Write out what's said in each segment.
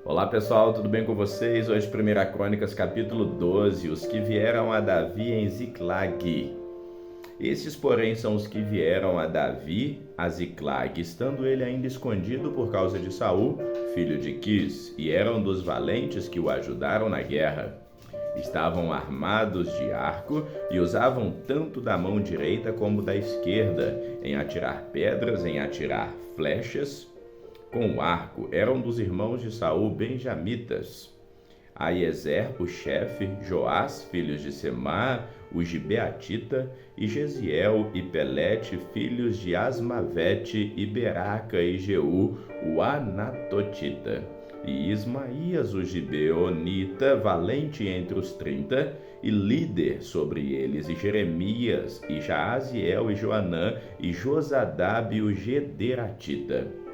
Olá pessoal, tudo bem com vocês? Hoje 1 Crônicas capítulo 12, os que vieram a Davi em Ziclag. Estes, porém, são os que vieram a Davi a Ziclag, estando ele ainda escondido por causa de Saul, filho de Quis, e eram dos valentes que o ajudaram na guerra. Estavam armados de arco e usavam tanto da mão direita como da esquerda, em atirar pedras, em atirar flechas. Com o arco eram dos irmãos de Saul benjamitas: Aiezer, o chefe, Joás, filhos de Semá, o gibeatita, e Jeziel e Pelete, filhos de Asmavete, e Beraca e Jeú, o anatotita, e Ismaías, o gibeonita, valente entre os 30, e líder sobre eles, e Jeremias, e Jaaziel, e Joanã, e Josadabe, o gederatita.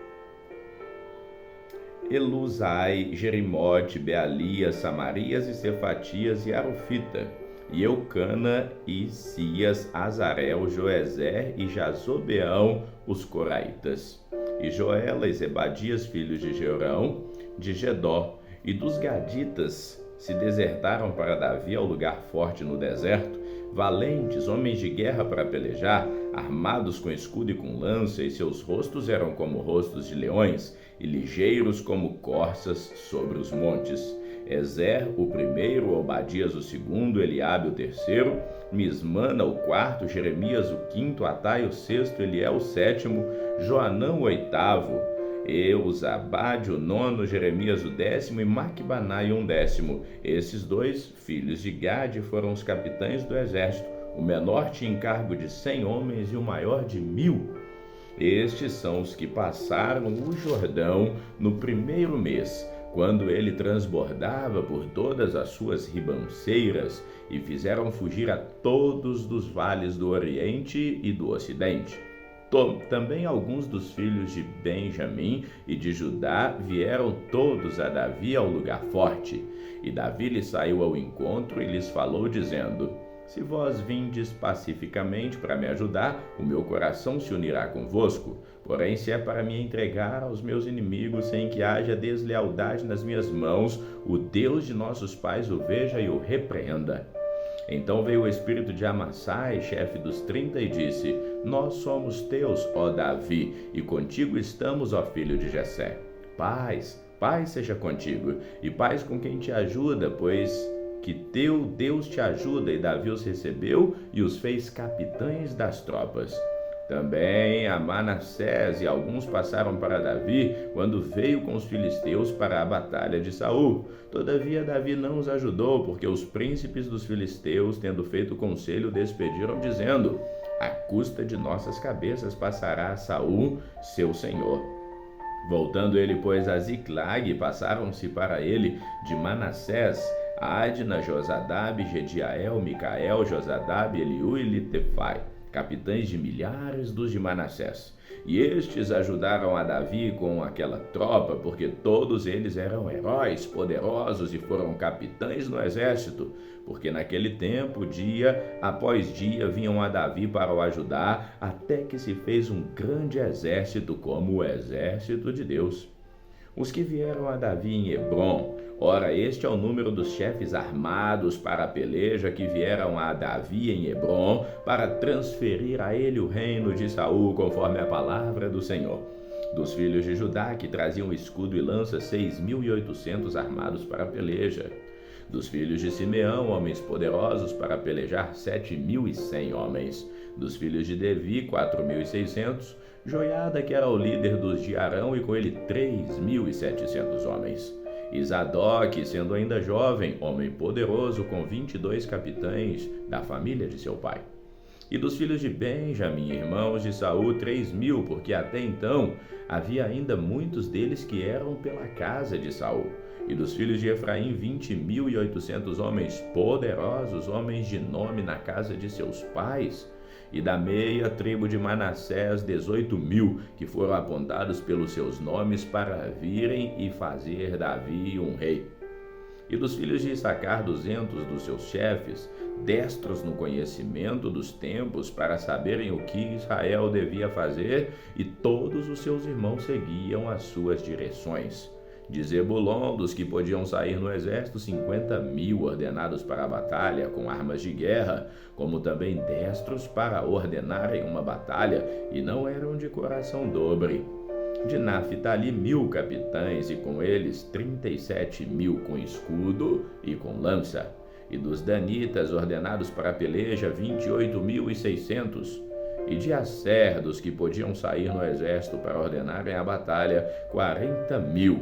Eluzai, Jerimote, Bealias, Samarias e Cefatias e Arufita, e Eucana, e Sias, Azarel, Joezer e Jazobeão, os coraitas, e Joela e Zebadias, filhos de Jeorão, de Gedó, e dos gaditas se desertaram para Davi ao lugar forte no deserto, valentes, homens de guerra para pelejar, armados com escudo e com lança, e seus rostos eram como rostos de leões, e ligeiros como corças sobre os montes. Ezer, o primeiro, Obadias, o segundo, Eliabe, o terceiro, Mismana, o quarto, Jeremias, o quinto, Atai, o sexto, Eliel, o sétimo, Joanã, o oitavo, Euzabade, o nono, Jeremias, o 10º, e Maqubanai, o 11º. Esses dois, filhos de Gade, foram os capitães do exército. O menor tinha encargo de 100 homens e o maior de 1000. Estes são os que passaram o Jordão no primeiro mês, quando ele transbordava por todas as suas ribanceiras, e fizeram fugir a todos dos vales do Oriente e do Ocidente. Também alguns dos filhos de Benjamim e de Judá vieram todos a Davi ao lugar forte. E Davi lhes saiu ao encontro e lhes falou, dizendo: Se vós vindes pacificamente para me ajudar, o meu coração se unirá convosco. Porém, se é para me entregar aos meus inimigos, sem que haja deslealdade nas minhas mãos, o Deus de nossos pais o veja e o repreenda. Então veio o espírito de Amassai, chefe dos 30, e disse: Nós somos teus, ó Davi, e contigo estamos, ó filho de Jessé. Paz seja contigo, e paz com quem te ajuda, pois que teu Deus te ajuda. E Davi os recebeu e os fez capitães das tropas. Também a Manassés e alguns passaram para Davi quando veio com os filisteus para a batalha de Saul. Todavia Davi não os ajudou, porque os príncipes dos filisteus, tendo feito conselho, despediram, dizendo: À custa de nossas cabeças passará Saul, seu senhor. Voltando ele, pois, a Ziclag, passaram-se para ele de Manassés Adna, Josadabe, Gediael, Micael, Josadabe, Eliú e Litefai, capitães de milhares dos de Manassés. E estes ajudaram a Davi com aquela tropa, porque todos eles eram heróis poderosos e foram capitães no exército, porque naquele tempo, dia após dia, vinham a Davi para o ajudar, até que se fez um grande exército como o exército de Deus. Os que vieram a Davi em Hebrom, ora, este é o número dos chefes armados para a peleja que vieram a Davi em Hebrom para transferir a ele o reino de Saul, conforme a palavra do Senhor. Dos filhos de Judá, que traziam escudo e lança, 6.800 armados para a peleja. Dos filhos de Simeão, homens poderosos para pelejar, 7.100 homens. Dos filhos de Devi, 4.600. Joiada, que era o líder dos de Arão, e com ele 3.700 homens. E Zadok, sendo ainda jovem, homem poderoso, com 22 capitães da família de seu pai. E dos filhos de Benjamim, irmãos de Saul, 3.000, porque até então havia ainda muitos deles que eram pela casa de Saul. E dos filhos de Efraim, 20.800 homens poderosos, homens de nome na casa de seus pais. E da meia tribo de Manassés, 18.000, que foram apontados pelos seus nomes para virem e fazer Davi um rei. E dos filhos de Issacar, 200 dos seus chefes, destros no conhecimento dos tempos, para saberem o que Israel devia fazer, e todos os seus irmãos seguiam as suas direções. De Zebulon, dos que podiam sair no exército, 50.000 ordenados para a batalha, com armas de guerra, como também destros para ordenarem uma batalha, e não eram de coração dobre. De Naphtali, 1.000 capitães, e com eles 37.000 com escudo e com lança. E dos danitas, ordenados para a peleja, 28.600. E de Asser, dos que podiam sair no exército para ordenarem a batalha, 40.000.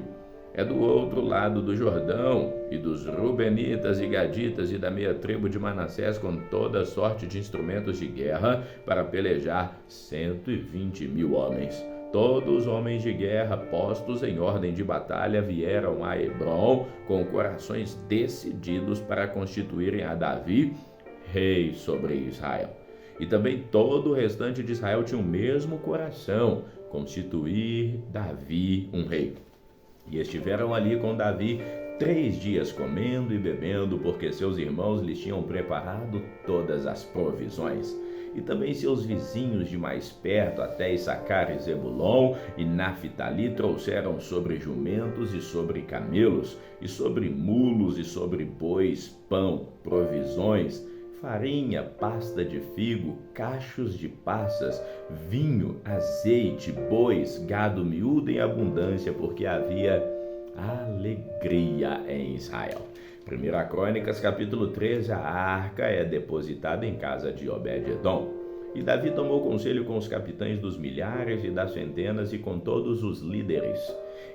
É do outro lado do Jordão, e dos Rubenitas e Gaditas e da meia tribo de Manassés, com toda sorte de instrumentos de guerra, para pelejar 120.000 homens. Todos os homens de guerra postos em ordem de batalha vieram a Hebrom com corações decididos para constituírem a Davi rei sobre Israel. E também todo o restante de Israel tinha o mesmo coração, constituir Davi um rei. E estiveram ali com Davi 3 dias comendo e bebendo, porque seus irmãos lhes tinham preparado todas as provisões. E também seus vizinhos de mais perto, até Issacar e Zebulon e Naphtali, trouxeram sobre jumentos e sobre camelos, e sobre mulos e sobre bois, pão, provisões, farinha, pasta de figo, cachos de passas, vinho, azeite, bois, gado miúdo em abundância, porque havia alegria em Israel. 1 Crônicas, capítulo 13, a arca é depositada em casa de Obed-edom. E Davi tomou conselho com os capitães dos milhares e das centenas e com todos os líderes.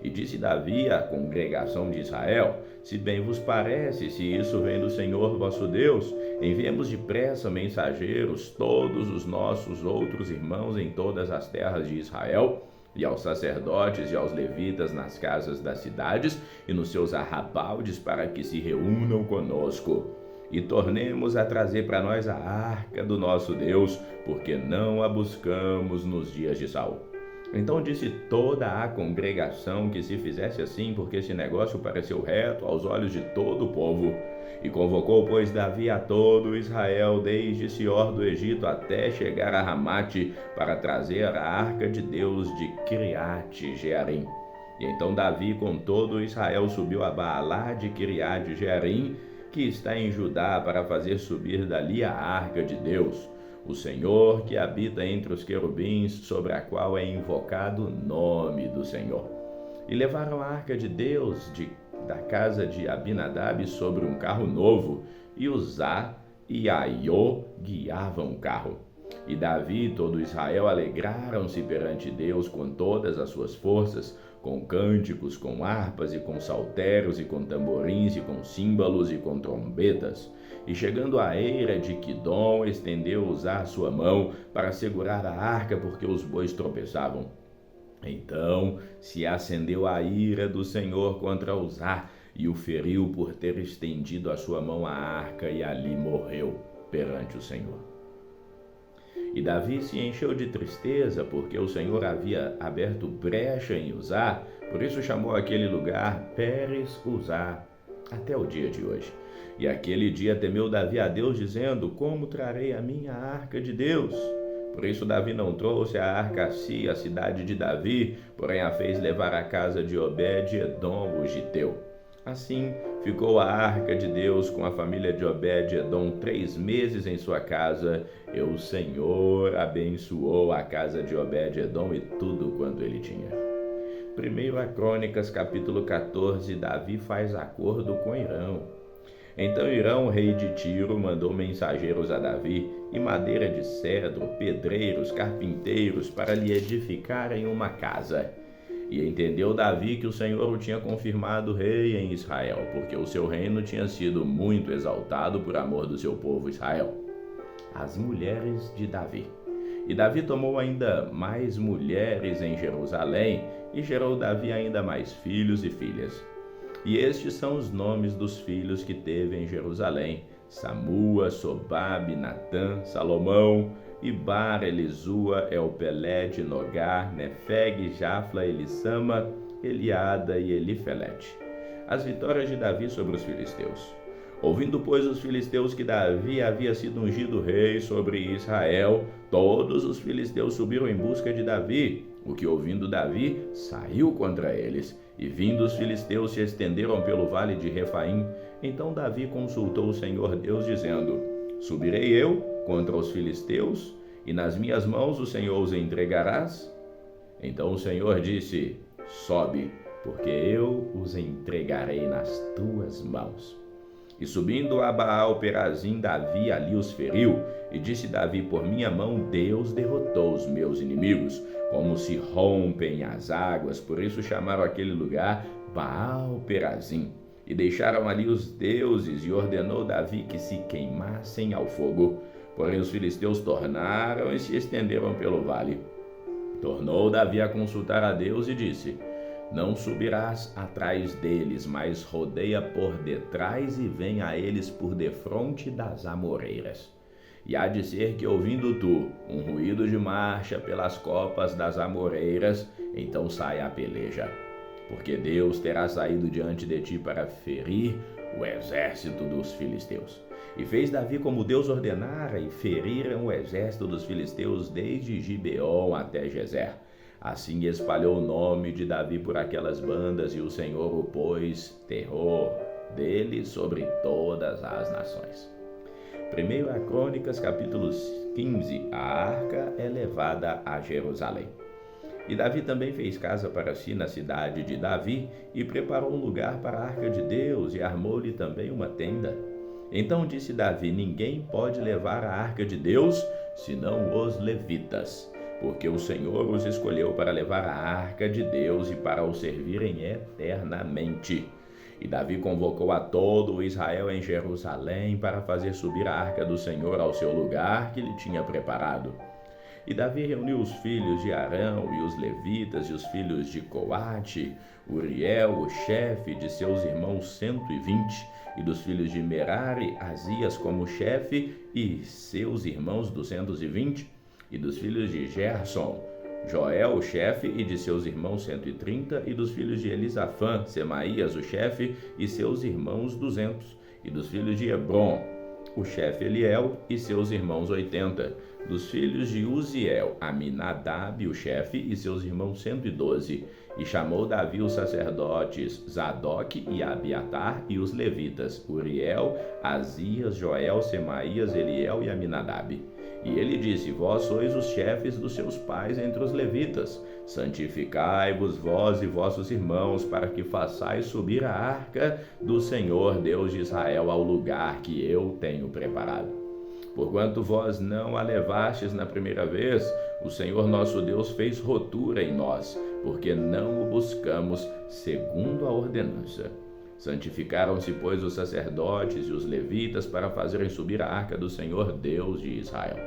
E disse Davi à congregação de Israel: se bem vos parece, se isso vem do Senhor vosso Deus, enviemos depressa mensageiros, todos os nossos outros irmãos em todas as terras de Israel, e aos sacerdotes e aos levitas nas casas das cidades e nos seus arrabaldes, para que se reúnam conosco. E tornemos a trazer para nós a arca do nosso Deus, porque não a buscamos nos dias de Saul. Então disse toda a congregação que se fizesse assim, porque esse negócio pareceu reto aos olhos de todo o povo. E convocou, pois, Davi a todo Israel, desde Sior do Egito até chegar a Ramate, para trazer a arca de Deus de Criate Jearim. E então Davi com todo Israel subiu a Baalá de Criate Jearim, que está em Judá, para fazer subir dali a arca de Deus, o Senhor que habita entre os querubins, sobre a qual é invocado o nome do Senhor. E levaram a arca de Deus da casa de Abinadab sobre um carro novo, e Uzá e Aiô guiavam o carro. E Davi e todo Israel alegraram-se perante Deus com todas as suas forças, com cânticos, com harpas e com salterios e com tamborins e com símbolos e com trombetas. E chegando à eira de Quidom, estendeu Uzá a sua mão para segurar a arca, porque os bois tropeçavam. Então se acendeu a ira do Senhor contra Uzá, e o feriu por ter estendido a sua mão à arca, e ali morreu perante o Senhor. E Davi se encheu de tristeza, porque o Senhor havia aberto brecha em Uzá, por isso chamou aquele lugar Pérez Uzá, até o dia de hoje. E aquele dia temeu Davi a Deus, dizendo: como trarei a minha arca de Deus? Por isso Davi não trouxe a arca a si, a cidade de Davi, porém a fez levar à casa de Obed-edom, o giteu. Assim ficou a arca de Deus com a família de Obed-edom 3 meses em sua casa, e o Senhor abençoou a casa de Obed-edom e tudo quanto ele tinha. 1 Crônicas, capítulo 14, Davi faz acordo com Irão. Então Irão, rei de Tiro, mandou mensageiros a Davi, e madeira de cedro, pedreiros, carpinteiros, para lhe edificarem uma casa. E entendeu Davi que o Senhor o tinha confirmado rei em Israel, porque o seu reino tinha sido muito exaltado por amor do seu povo Israel. As mulheres de Davi. E Davi tomou ainda mais mulheres em Jerusalém, e gerou Davi ainda mais filhos e filhas. E estes são os nomes dos filhos que teve em Jerusalém: Samua, Sobabe, Natã, Salomão, Ibar, Elisua, Elpelete, Nogar, Nefeg, Jafla, Elissama, Eliada e Elifelete. As vitórias de Davi sobre os filisteus. Ouvindo, pois, os filisteus que Davi havia sido ungido rei sobre Israel, todos os filisteus subiram em busca de Davi, o que, ouvindo Davi, saiu contra eles. E vindo os filisteus se estenderam pelo vale de Refaim. Então Davi consultou o Senhor Deus, dizendo: Subirei eu contra os filisteus, e nas minhas mãos o Senhor os entregarás? Então o Senhor disse: Sobe, porque eu os entregarei nas tuas mãos. E subindo a Baal-Perazim, Davi ali os feriu. E disse Davi: Por minha mão Deus derrotou os meus inimigos, como se rompem as águas. Por isso chamaram aquele lugar Baal-Perazim. E deixaram ali os deuses, e ordenou Davi que se queimassem ao fogo. Porém os filisteus tornaram e se estenderam pelo vale. Tornou Davi a consultar a Deus e disse: Não subirás atrás deles, mas rodeia por detrás e vem a eles por defronte das amoreiras. E há de ser que, ouvindo tu um ruído de marcha pelas copas das amoreiras, então saia a peleja. Porque Deus terá saído diante de ti para ferir o exército dos filisteus. E fez Davi como Deus ordenara, e feriram o exército dos filisteus desde Gibeon até Gezer. Assim espalhou o nome de Davi por aquelas bandas, e o Senhor o pôs terror dele sobre todas as nações. 1 Crônicas, capítulo 15. A arca é levada a Jerusalém. E Davi também fez casa para si na cidade de Davi, e preparou um lugar para a arca de Deus, e armou-lhe também uma tenda. Então disse Davi: Ninguém pode levar a arca de Deus, senão os levitas, porque o Senhor os escolheu para levar a arca de Deus e para o servirem eternamente. E Davi convocou a todo o Israel em Jerusalém para fazer subir a arca do Senhor ao seu lugar que lhe tinha preparado. E Davi reuniu os filhos de Arão e os levitas e os filhos de Coate, Uriel, o chefe, de seus irmãos 120, e dos filhos de Merari, Azias como chefe, e seus irmãos 220, e dos filhos de Gerson, Joel, o chefe, e de seus irmãos 130, e dos filhos de Elisafã, Semaías, o chefe, e seus irmãos 200, e dos filhos de Hebron, o chefe Eliel, e seus irmãos 80, dos filhos de Uziel, Aminadab, o chefe, e seus irmãos 112, e chamou Davi os sacerdotes Zadok e Abiatar, e os levitas Uriel, Azias, Joel, Semaías, Eliel e Aminadab. E ele disse: Vós sois os chefes dos seus pais entre os levitas. Santificai-vos vós e vossos irmãos, para que façais subir a arca do Senhor Deus de Israel ao lugar que eu tenho preparado. Porquanto vós não a levastes na primeira vez, o Senhor nosso Deus fez rotura em nós, porque não o buscamos segundo a ordenança. Santificaram-se, pois, os sacerdotes e os levitas para fazerem subir a arca do Senhor Deus de Israel.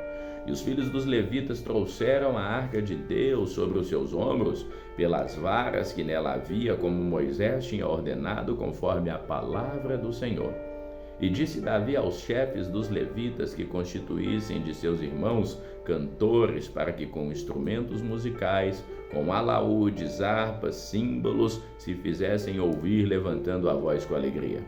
E os filhos dos levitas trouxeram a arca de Deus sobre os seus ombros, pelas varas que nela havia, como Moisés tinha ordenado, conforme a palavra do Senhor. E disse Davi aos chefes dos levitas que constituíssem de seus irmãos cantores, para que com instrumentos musicais, com alaúdes, harpas, símbolos, se fizessem ouvir, levantando a voz com alegria.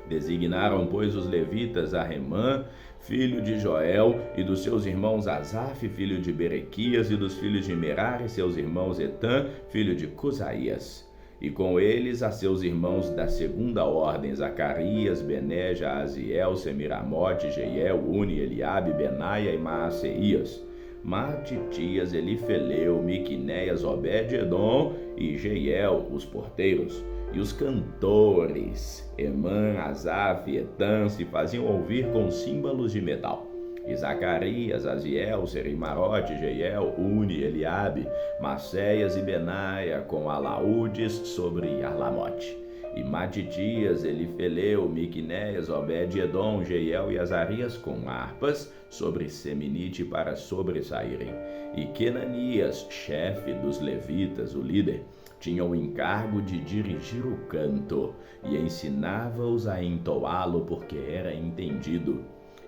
Designaram, pois, os levitas a Remã, filho de Joel, e dos seus irmãos Asaf, filho de Berequias, e dos filhos de Merari, seus irmãos Etã, filho de Cusaías. E com eles a seus irmãos da segunda ordem, Zacarias, Bené, Jaaziel, Semiramote, Jeiel, Uni, Eliabe, Benaia e Maaseias, Matitias, Elifeleu, Miquinéias, Obed-edom e Jeiel, os porteiros. E os cantores, Emã, Asaf e Etã, se faziam ouvir com símbolos de metal. E Zacarias, Aziel, Serimarote, Jeiel, Uni, Eliabe, Maceias e Benaia, com alaúdes sobre Arlamote. E Matitias, Elifeleu, Miquinéias, Obed-edom, Jeiel e Azarias, com harpas sobre Seminite para sobressaírem. E Quenanias, chefe dos levitas, o líder, tinha o encargo de dirigir o canto, e ensinava-os a entoá-lo, porque era entendido.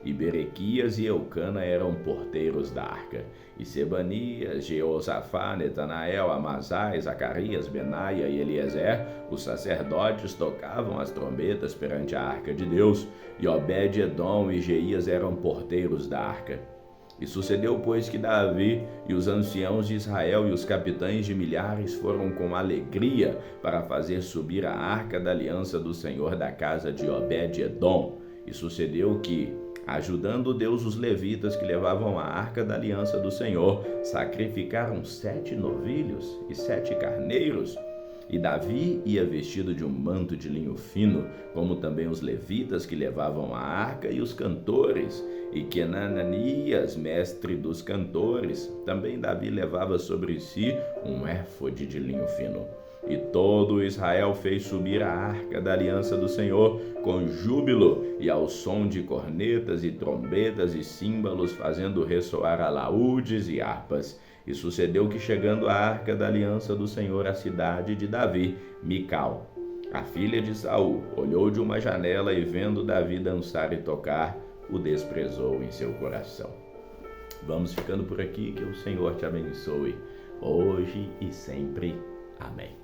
E Berequias e Eucana eram porteiros da arca. E Sebanias, Jeosafá, Netanael, Amazai, Zacarias, Benaia e Eliezer, os sacerdotes, tocavam as trombetas perante a arca de Deus. E Obed-edom e Jeías eram porteiros da arca. E sucedeu, pois, que Davi e os anciãos de Israel e os capitães de milhares foram com alegria para fazer subir a arca da aliança do Senhor da casa de Obed-edom. E sucedeu que, ajudando Deus, os levitas que levavam a arca da aliança do Senhor sacrificaram 7 novilhos e 7 carneiros. E Davi ia vestido de um manto de linho fino, como também os levitas que levavam a arca e os cantores. E Kenanias, mestre dos cantores, também Davi levava sobre si um éfode de linho fino. E todo Israel fez subir a arca da aliança do Senhor com júbilo e ao som de cornetas e trombetas e símbolos, fazendo ressoar alaúdes e harpas. E sucedeu que, chegando a arca da aliança do Senhor à cidade de Davi, Mical, a filha de Saul, olhou de uma janela e, vendo Davi dançar e tocar, o desprezou em seu coração. Vamos ficando por aqui, que o Senhor te abençoe, hoje e sempre. Amém.